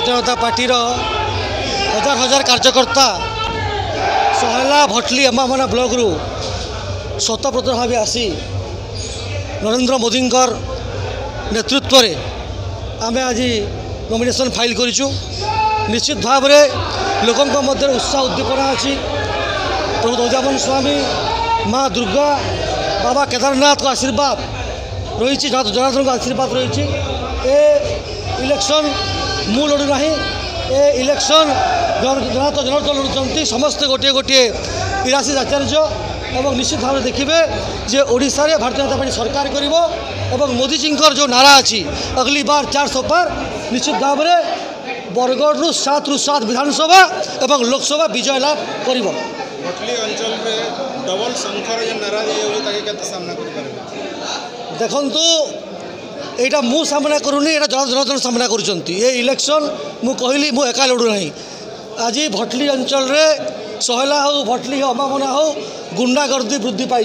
Bharatiya Janata party हजार हजार कार्यकर्ता सहेला भटली अम्बामना ब्लॉक रु स्वतःप्रत भाव आसी नरेंद्र मोदी नेतृत्व में आम आज नॉमिनेशन फाइल करूँ। निश्चित भाव में लोकों मध्य उत्साह उद्दीपना अच्छी। प्रभु दौजामन स्वामी माँ दुर्गा बाबा केदारनाथ को आशीर्वाद रही, जनार्दन को आशीर्वाद रही। ए इलेक्शन मु लड़ू ना, ए इलेक्शन जनार्दन लड़ुंट समस्ते गोटे गोटे इरासी आचार्य और निश्चित भाव में देखिए जे ओडिशा रे भारतीय जनता पार्टी सरकार करिवो और मोदी जी जो नारा अच्छी अगली बार 400 पार निश्चित भाव में बरगढ़ रु 7 रु 7 विधानसभा और लोकसभा विजय लाभ कर भटली अंचल में डबल संख्यार जो नारा दिए सामना कर देखु यहाँ मु सामना करूनी, यहाँ जनार्दन सामना कर इलेक्शन मु कहली मु एका लड़ू ना। आज भटली अंचल रे सहेला हो भटली हो अम्बामना हो गुंडागर्दी वृद्धि पाई,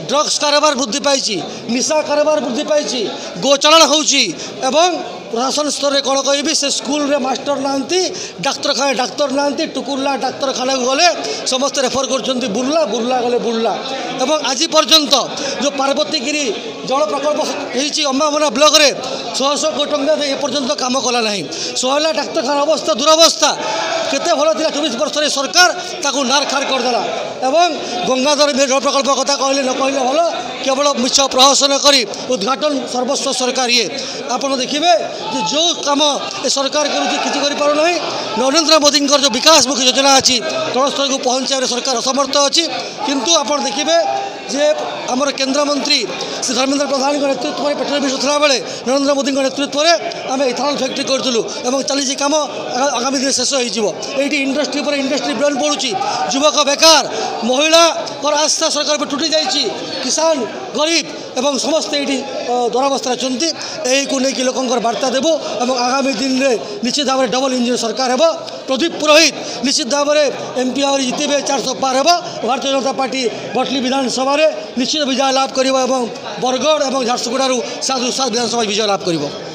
ड्रग्स कारोबार वृद्धि पाई, निशा कारोबार वृद्धि पाई, गोचारण होउची एवं प्रशासन स्तर में कौन कहि से स्कूल रे मास्टर नांती, डाक्तरखाना डाक्तर नांती, टुकुरला डाक्तरखाना को गले समस्त रेफर कर बुर्ला बुर्ला गले बुर्ला। एवं आज पर्यंत जो पार्वतीगिरी जल प्रकल्प होती अम्बामना ब्लॉक रे 100 कोटी टंका ए पर्यंत काम कला ना। सहेला डाक्तरखाना अवस्था दुरावस्था केते भल था 24 वर्ष सरकार ताकू नार खार करदेला। एवं गंगाधर जल प्रकल्प कथा कहले न कहले भल केवल मिछ प्रहसन करी उद्घाटन सर्वस्व सरकार ये आप देखिए जो कम ए सरकार करूँ नरेंद्र मोदी जो विकासमुखी योजना अच्छी तलस्तर को पहुँचावे सरकार असमर्थ अच्छी। किंतु आप देखिए जे आमर केन्द्रमंत्री श्री धर्मेंद्र प्रधान नेतृत्व में पेट्रोल विष था बेले नरेंद्र मोदी नेतृत्व में आम इथेनॉल फैक्ट्री करूँ चली कम आगामी दिन शेष हो इंडस्ट्री पर इंडस्ट्री ब्रेन पड़ुची, युवक बेकार महिला और आस्था सरकार पर टूटी जाइए, किसान गरीब एवं समस्ते ये दुरावस्था अच्छा यही नहीं लोक बार्ता देवु और आगामी दिन में निश्चित भाव में डबल इंजिन सरकार है। प्रदीप पुरोहित निश्चित भाव में एमपी आवर जितने 400 पार है। भारतीय जनता पार्टी भटली विधानसभा निश्चित विजय लाभ कर बरगढ़ और झारसुगुड़ा 7 विधानसभा विजय लाभ कर।